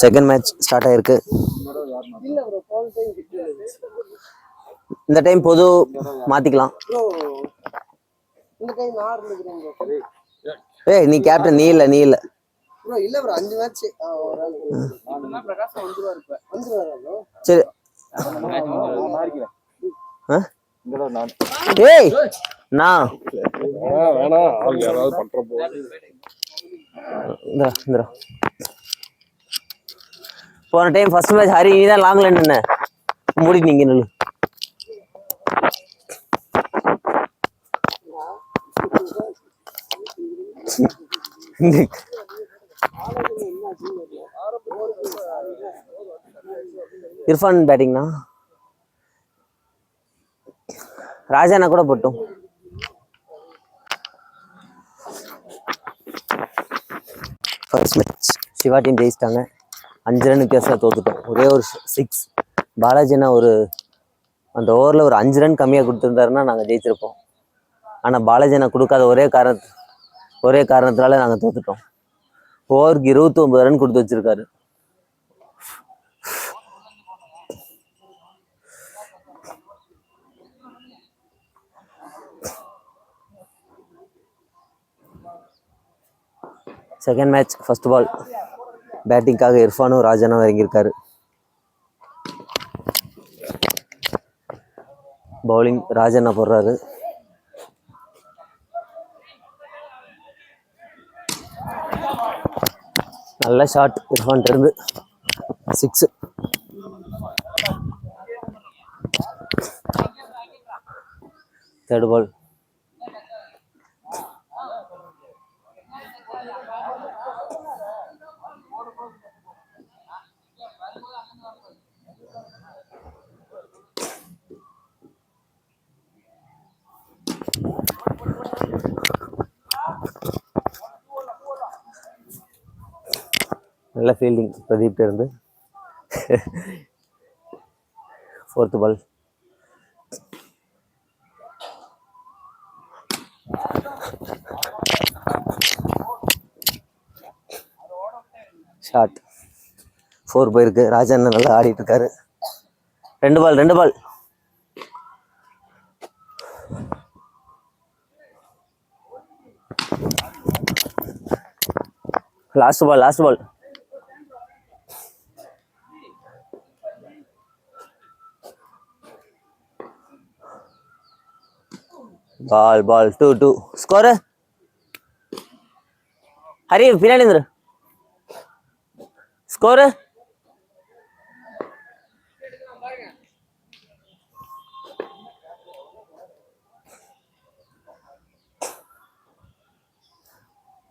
Second match start ஆயிருக்கு. இந்த time பொது மாத்திக்கலாம். ஏய் நீ கேப்டன், நீ இல்ல சரி. ஏய் நான் போன டைம் ஃபர்ஸ்ட் மேட்ச் ஹரி நீ தான் லாங்ல நின்ன, மூடி நீங்க நில்லு. இர்ஃபான் பேட்டிங்னா ராஜானா கூட போட்டும். ஃபர்ஸ்ட் மேட்ச் சிவா டீம் ஜெயிச்சிட்டாங்க. 5 ரன் வித்தியாசம் தோத்துட்டோம். ஒரே ஒரு 6. பாலாஜினா ஒரு அந்த ஓவரில் ஒரு 5 ரன் கம்மியாக கொடுத்துருந்தாருன்னா நாங்கள் ஜெயிச்சிருப்போம். ஆனால் பாலாஜினா கொடுக்காத ஒரே காரணத்தினால நாங்கள் தோத்துட்டோம். ஓவருக்கு 29 ரன் கொடுத்து வச்சிருக்காரு. செகண்ட் மேட்ச் ஃபர்ஸ்ட் பால் பேட்டிங்காக இர்ஃபானும் ராஜானும் இறங்கியிருக்காரு. பவுலிங் ராஜண்ணா போடுறாரு. நல்ல ஷாட் இர்ஃபான் இருந்து 6. தேர்ட் பால் நல்ல ஃபீல்டிங் பிரதீப் இருந்து. ஃபோர்த் பால் ஷாட் 4 போயிருக்கு. ராஜா நல்லா ஆடிட்டு இருக்காரு. 2 பால் லாஸ்ட் பால் பால் 2 ஸ்கோர். ஹரி பின்னாடி வந்துரு. ஸ்கோர்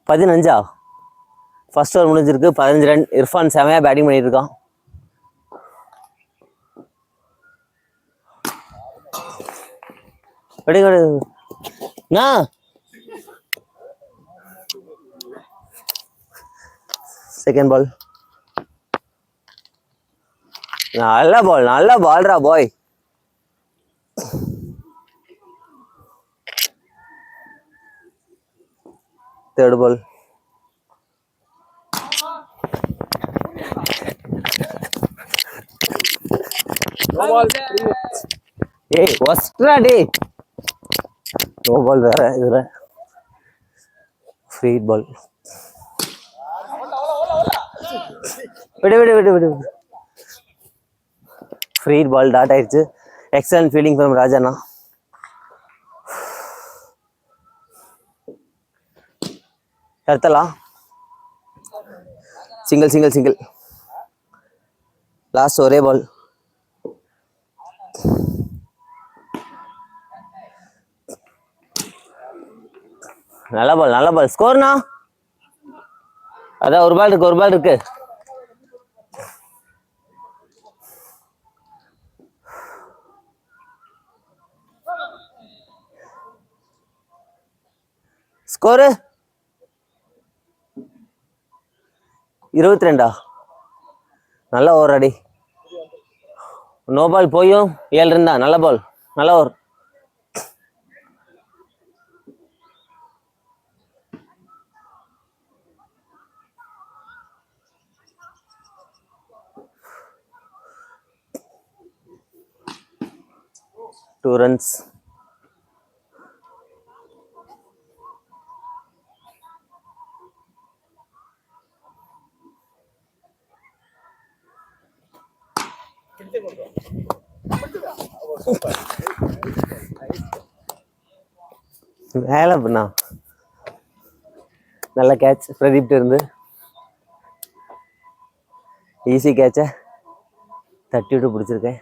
15. ஃபர்ஸ்ட் ஓவர் முடிஞ்சிருக்கு. 15 ரன். இர்ஃபான் செமையா பேட்டிங் பண்ணிட்டு இருக்கான். செகண்ட் பால் நல்ல பால்ரா பாய். தேர்ட் பால் ஏய் ஒஸ்ட்ரா டே. நோ பால் வேற இதுல. Free ball. விடு. ஃப்ரீ பால் டாட் ஆயிடுச்சு. Excellent fielding from Rajanna. எடுத்தலாம். சிங்கிள். லாஸ்ட் ஒரே பால். நல்ல பால் ஸ்கோர்னா. அதான் ஒரு பால் இருக்கு. ஸ்கோர் 22. நல்ல ஓவர் அடி. நோ பால் போயும் 7 ரன் தான். நல்ல பால், நல்ல ஓவர். 2 runs. மேல பண்ணா நல்ல கேட்ச் பிரதீப் இருந்து. ஈஸி கேட்ச தட்டி விட்டு பிடிச்சிருக்கேன்.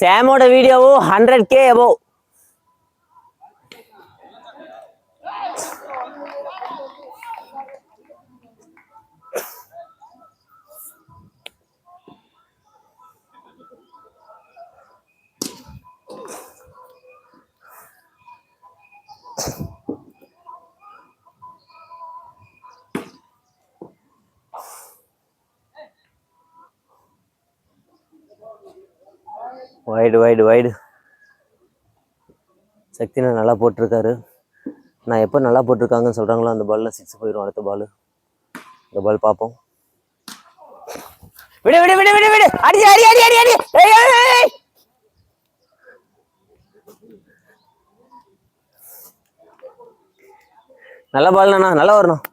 சாமோட வீடியோவும் 100K above. வைடு சக்தினா நல்லா போட்டிருக்காரு. நான் எப்போ நல்லா போட்டிருக்காங்கன்னு சொல்கிறாங்களோ அந்த பாலில் 6 போயிடும். அடுத்த பால் இந்த பால் பார்ப்போம். விடு அடி நல்ல பால்ண்ணா, நல்லா வரணும்.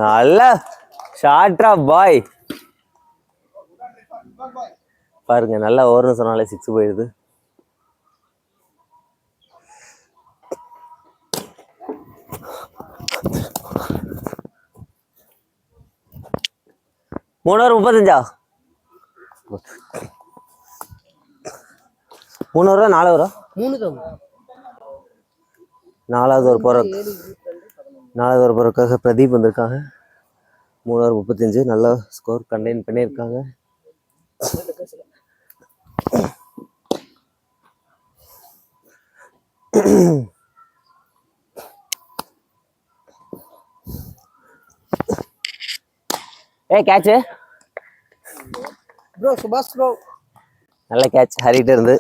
நல்ல ஷாட்ரா பாய். பாருங்க, நல்லா ஓவர்னு சொன்னாலே 6 போயிடுது. $3 35 $3 4 நாலாவது ஒரு போறதுக்காக பிரதீப் வந்திருக்காங்க. $3 35 நல்ல ஸ்கோர் கண்டெயின் பண்ணியிருக்காங்க. கேட்ச் ப்ரோ, சுபாஷ் ப்ரோ நல்ல கேட்ச் ஹரிட்ட இருந்து.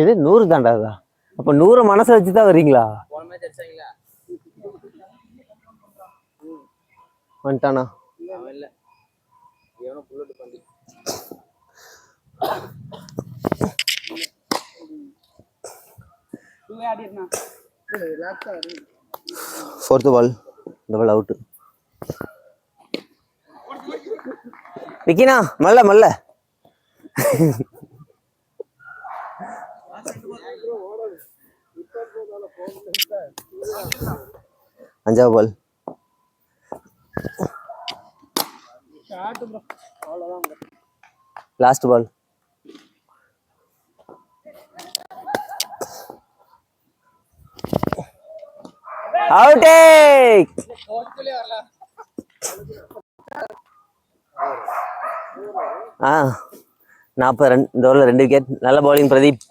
இது 100 தாண்டாதா? அப்ப 100 மனசை வச்சுதான் வர்றீங்களா? வந்துட்டானா? ஃபோர்த் பால், இந்த பால் அவுட். விக்கினா மல்ல 5வது ball. Last ball. Out. 40 run. இந்த ஓவரில் 2 விக்கெட். நல்ல பவுலிங் பிரதீப்.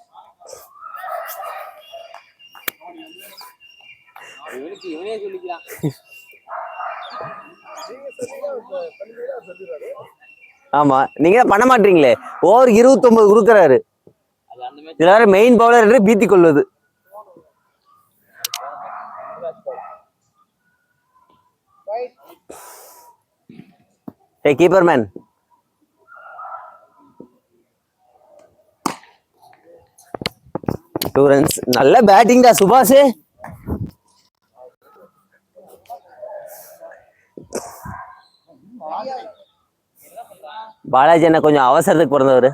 ஆமா, நீங்க பண்ண மாட்டீங்களே. ஓவர் 29 கொடுக்கறாரு. இதுல மெயின் பவுலர் என்று பீத்தி கொள்வது. Keeper man. Two runs. நல்ல பேட்டிங் தான் சுபாஷ். பாலாஜி என்ன கொஞ்சம் அவசரத்துக்கு பிறந்தவர்.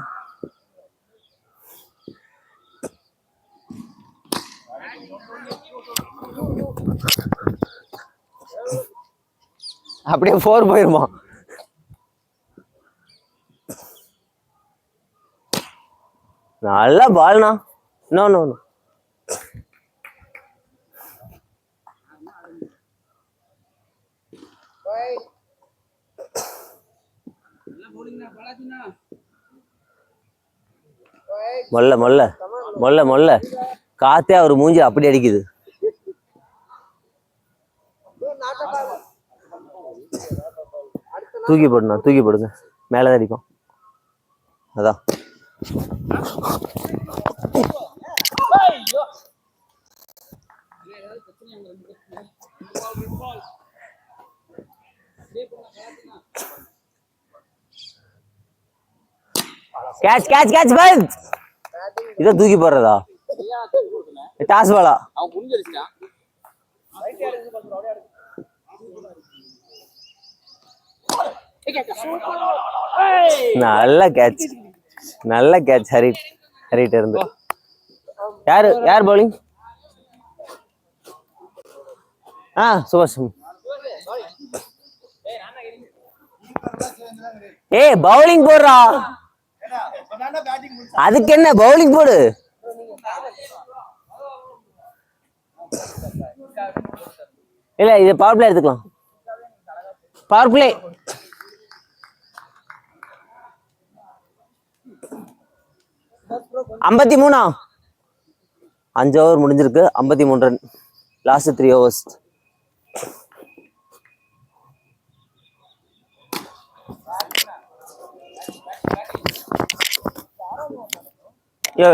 அப்படியே 4 போயிருமா? நல்ல பால்னா. நோ மொல்ல காத்தே அவர் மூஞ்சி அப்படி அடிக்குது. தூக்கி போடணும், தூக்கி போடுங்க, மேலே அடிக்கும். அதான் கேட்ச் கேட்ச் கேட்ச் பால். இதை தூக்கி போடுறதா? டாஸ் பாலா? நல்ல கேட்ச், நல்ல கேட்ச். ஹரிட்ட இருந்து யார் பவுலிங்? சுபாஷ். பவுலிங் போடுறா. அதுக்கு என்ன, பவுலிங் போடு. இல்ல இது பவர் பிளே எடுத்துக்கலாம். Power play. ஐம்பத்தி 5 ஓவர் முடிஞ்சிருக்கு. 53 ரன். Last 3 overs.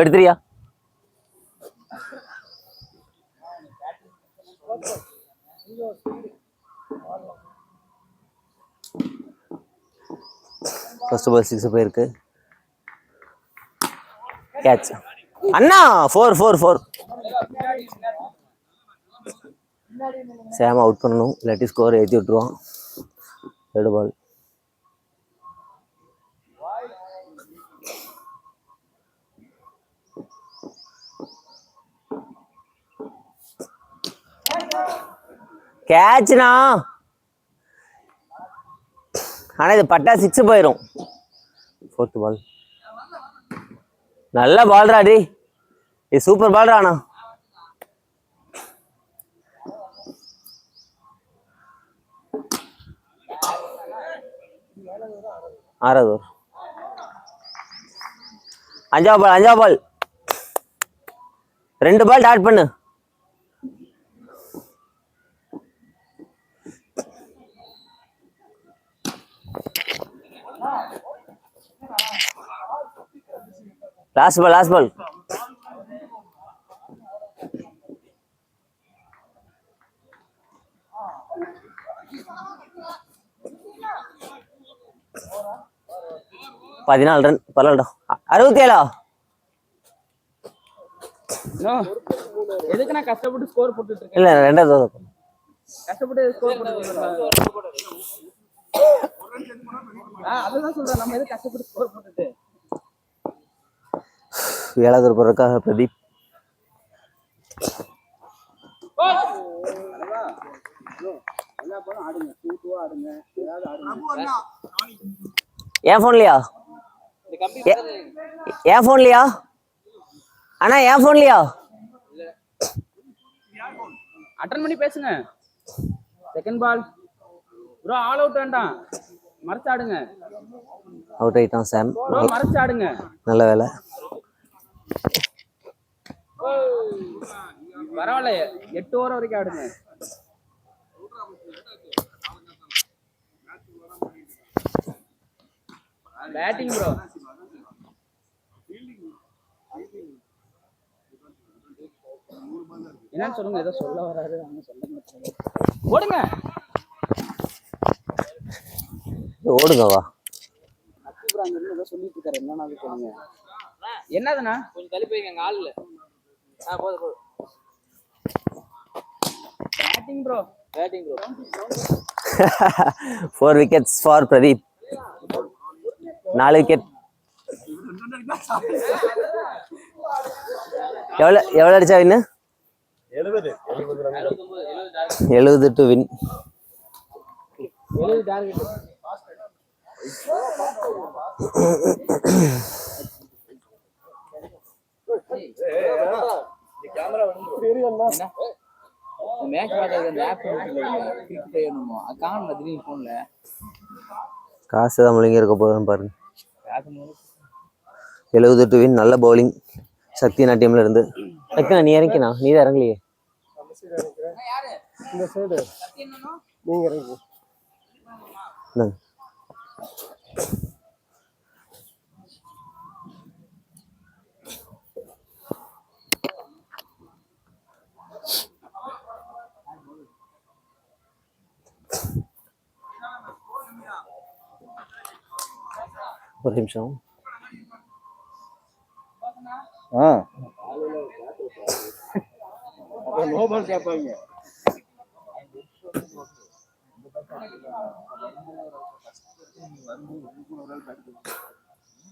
எடுத்துறியா? ஃபர்ஸ்ட் பால் 6 போயிருக்கு. கேட்ச் அண்ணா. 4 சேம் அவுட் பண்ணணும், இல்லாட்டி ஸ்கோர் ஏற்றி விட்டுருவான். 3rd பால். கேட்ச்னா, ஆனா இது பட்டா 6 போயிடும். 4th பால். நல்ல பால்ரா டி, இது சூப்பர் பால்ரா. ஆனா 6வது ஓவர். 5வது பால். 2 பால் டாட் பண்ணு. Last ball. பதினாலு ரன். பரவாயில்ல. 67. எதுக்கு நான் கஷ்டப்பட்டு ஸ்கோர் போட்டுட்டு இருக்கேன்? இல்ல 2வது கஷ்டப்பட்டு ஸ்கோர் போட்டுட்டு. அதுதான் சொல்றேன், நம்ம எதுக்கு கஷ்டப்பட்டு ஸ்கோர் போட்டுட்டு. 7வது போறதுக்காக பிரதீப். என் போன்லயா? அண்ணா என் போன்லயா? அட்டன் பண்ணி பேசுங்க. 2nd பால் ப்ரோ. ஆல் அவுட் வேண்டாம், மறைச்சு ஆடுங்க. அவுட் ஆயிட்டான் சாம். ப்ரோ மறைச்சு ஆடுங்க. நல்ல வேலை. பரவாயில்ல, 8 ஓவர் வரைக்கும் ஆடுங்க. Batting bro. என்னன்னு சொல்லுங்க, ஏதோ சொல்ல வராது. ஓடுங்க ஓடுங்க வா. ஏதோ சொல்லிட்டு இருக்காரு, என்னன்னா சொல்லுங்க. என்னதுண்ணா? கொஞ்சம் தள்ளி போய்ங்க ஆள்ல. போதும். Batting bro. 4 wickets for Pradeep. 4 wicket. எவ்வளவு அடிச்சா வின்னு? 70 to win. 70 டார்கெட். கேமரா வந்து மேட்ச் பாக்குறது அந்த ஆப் கிளிக் செய்யணுமோ அகாவுண்ட்ல திடீர்னு போன்ல காசு தான் முழுங்கி இருக்க போதும் பாருங்க. 70 to win. நல்ல பவுலிங் சக்தி நாட்டியம்ல இருந்து. சக்தி நீ இறங்கினா, நீ தான் இறங்கலையே. இந்த சைடு நீங்க இறங்கி இந்தாங்க. ஒரு நிமிஷம். நோபல் கேட்பாங்க.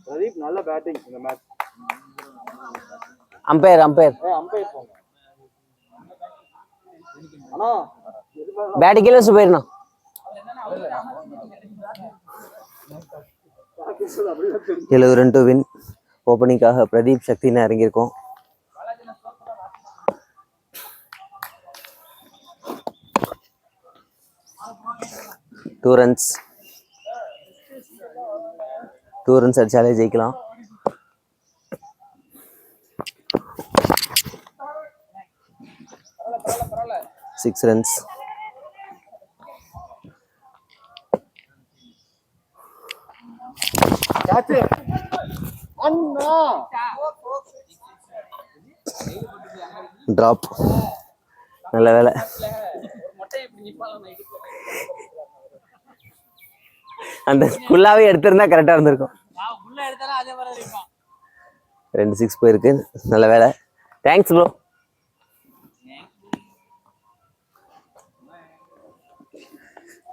பிரதீப் நல்ல பேட்டிங் இந்த மேட்ச். அம்பையர் அம்பையர் அம்பையர் போங்க. அண்ணா பேட்டு கீழே வச்சு போயிருண்ணா. எழுபது ரன் டு வின். ஓப்பனிங்காக பிரதீப் சக்தின்னு இறங்கியிருக்கோம். டூ ரன்ஸ் அடிச்சாலே ஜெயிக்கலாம். Six runs. டிராப். நல்ல வேலை. அந்த ஃபுல்லாவே எடுத்திருந்தா கரெக்டா இருந்திருக்கும். 2 6 போயிருக்கு. நல்ல வேலை. Thanks bro.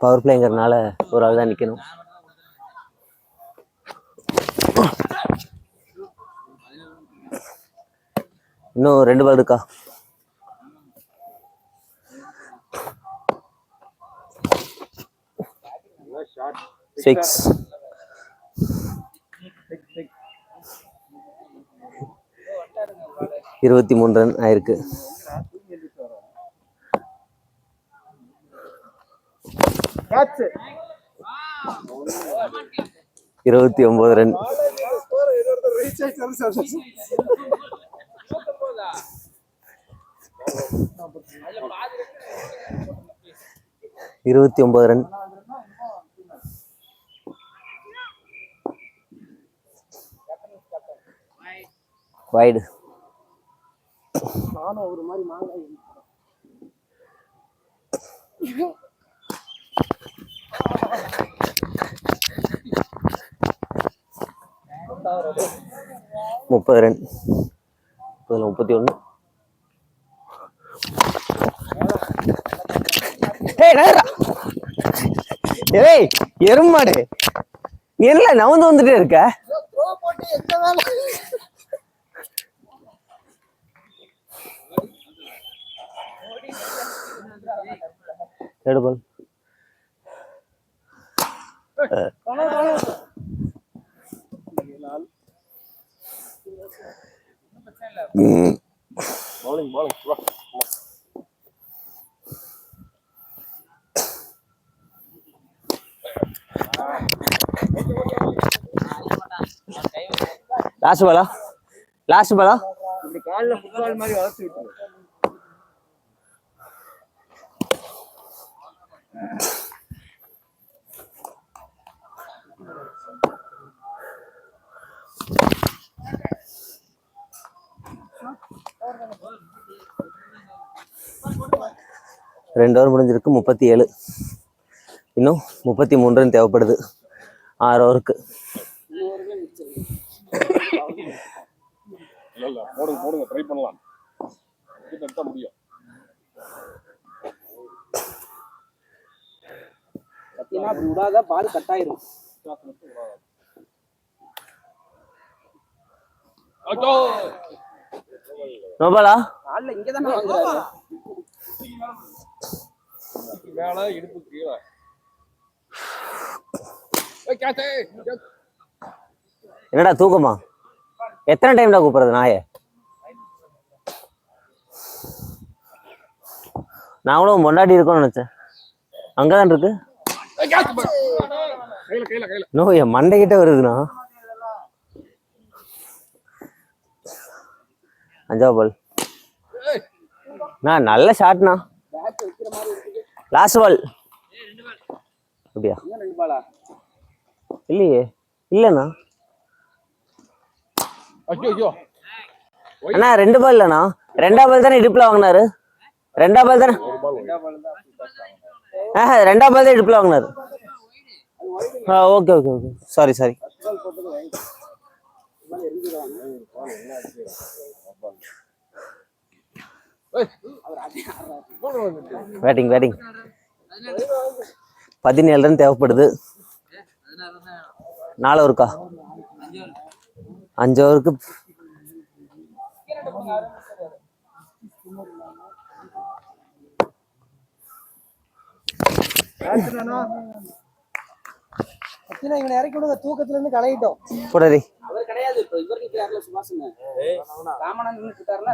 பவர் பிளேங்கிறதுனால ஒரு ஆள் தான் நிக்கணும். இன்னும் 2 பால் இருக்கா? சிக்ஸ். 23 ரன் ஆயிருக்கு. கேட்ச். 29 ரன். 29 ரன். வைடு. நானும் ஒரு மாதிரி மாங்காய். முப்பது ரன். 31. ஏய் எருமாடு, நீ என்ன நவுந்து வந்துட்டே இருக்க? எடுபல். லாஸ்ட் பாலா? லாஸ்ட் பாலா? இந்த கால்ல ஃபுட்பால் மாதிரி வளர்த்து விட்டு. ரெண்டு ஓவர் முடிஞ்சிருக்கு. 37. இன்னும் 33 ரன் தேவைப்படுது 6 ஓவருக்கு. போடுங்க ட்ரை பண்ணலாம். முடியும். சத்தியமா அப்படி விடாத, பால் கட் ஆயிரும். நோபாலா? ஆல்ல இங்க தான வாங்குறாரு. மேல இடுப்பு கீழ. என்னடா தூக்கமா? எத்தனை டைம்டா கூப்பிடுறது நாயே? நாங்களும் முன்னாடி இருக்கோம்னு நினைச்சேன். அங்கதான் இருக்கு. நோ, என் மண்டைகிட்ட வருதுண்ணா. 5வது பால். நான் நல்ல ஷாட்ண்ணா. Last ball. அப்படியா? இன்னும் 2 பாலா? இல்லையே. இல்லைண்ணா. ஐயோ அண்ணா 2 பால் இல்லைண்ணா. 2ஆம் பால் தானே இடுப்புல வாங்கினாரு. 2ஆம் பால் தானே. 2ஆம் பால் தான் இடுப்புல வாங்கினாரு. Okay okay okay. Sorry sorry. Batting batting 17 run தேவைப்படுது. 4 ஓவருக்கா? 5 ஓவருக்கு. இவனை இறக்கி விடுங்க, தூக்கத்துல இருந்து கலையிட்டோம். போடாதே. அவர் கிடையாது, இப்ப இவர் நிக்கிறார்ல சுபாஷுங்க. ராமனா நின்னுட்டு இருக்கார்ல.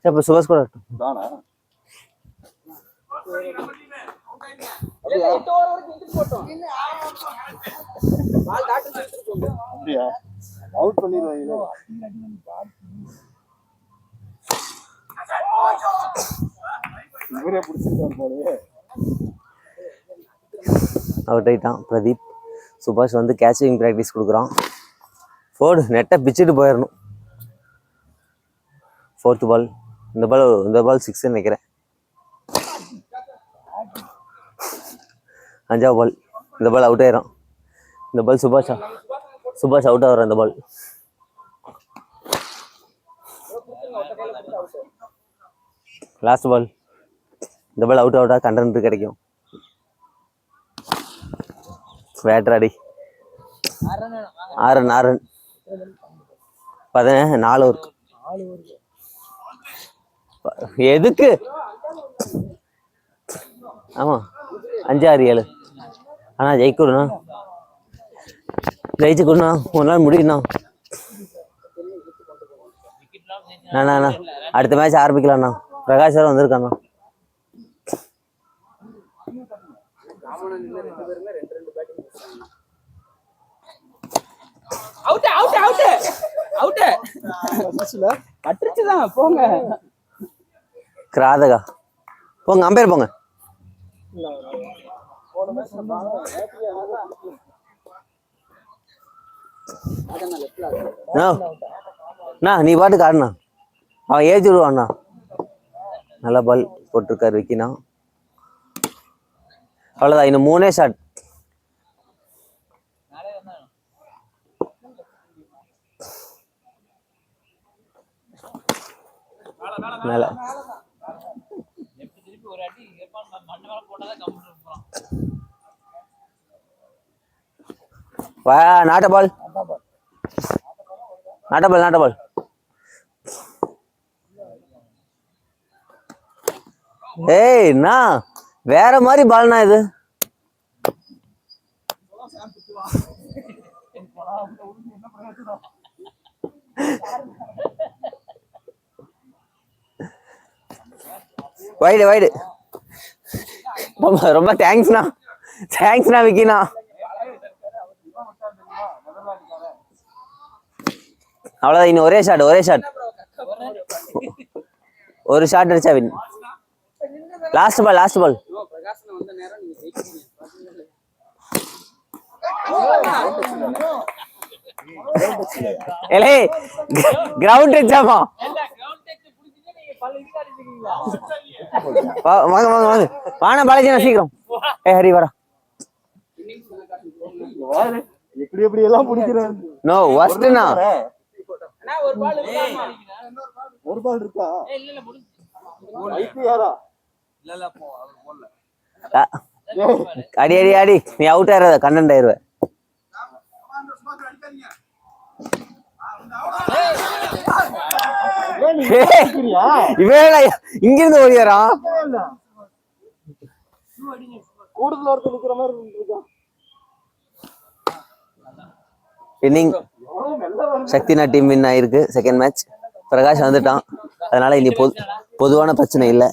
இப்ப சுபாஷ் கூட தானா? இல்ல 8 ஓவர் வரைக்கும் இழுத்து போட்டோம். பால் டாக்டர் எடுத்துட்டு போங்க. அப்படியே அவுட் பண்ணிடுவாங்க. இவரே பிடிச்சிருக்காரு போலயே. அவுட் ஆயிட்டான் பிரதீப். சுபாஷ் வந்து கேட்சிங் ப்ராக்டிஸ் கொடுக்குறான். ஃபோர்டு நெட்டை பிச்சுட்டு போயிடணும். 4th பால். இந்த பால் 6ன்னு நினைக்கிறேன். 5ஆவது பால். இந்த பால் அவுட் ஆயிரும். இந்த பால் சுபாஷ் அவுட் ஆகிற இந்த பால். லாஸ்ட் பால். இந்த பால் அவுட்டா கண்டென்ட் கிடைக்கும். வேட்ராடி 6 ரன் 4 ஓவர். எதுக்கு? ஆமா 5 6 7. ஆனா ஜெயிக்கணும். ஜெயிச்சுக்கணும். ஒரு நாள் முடியணும். அண்ணா அடுத்த மேட்ச் ஆரம்பிக்கலாம்ண்ணா. பிரகாஷ் சார் வந்திருக்காண்ணா. Out out out out. பட்டுச்சுதான் போங்க. கிராதகா போங்க. அம்பேர் போங்க. நீ பாட்டுக்கு ஆடுண்ணா. அவன் ஏஜ் விடுவாண்ணா. நல்ல பால் போட்டிருக்காரு விக்கினா. அவ்வளோதான். இன்னும் 3 ஷாட். மேல நாட்ட பால். ஏய் வேற மாதிரி பால்னா இது. வைடு. ரொம்ப தேங்க்ஸ்ண்ணா விக்கினா. அவ்வளவுதான். இன்னும் ஒரே ஷாட். ஒரு ஷாட் அடிச்சா வின். Last ball. கிரவுண்ட் எக்ஸாமா? வாங்க வாணா பாலாஜி சீக்கிரம். ஹரி வரா. எப்படி எல்லாம் பிடிக்கிறான். நோ வஸ்ட்னா. ஒரு பால் இருக்கா? அடி நீ அவுட் ஆயிராத. கண்டென்ட் ஆயிருவ. இவன் இங்கிருந்து ஓடியாரான். கூடுதல் ஒருத்தர் நிக்கிற மாதிரி இருக்கா. இன்னிங் சக்தினா டீம் வின் ஆயிருக்கு. செகண்ட் மேட்ச் பிரகாஷ் வந்துட்டான். அதனால இனி பொதுவான பிரச்சனை இல்லை.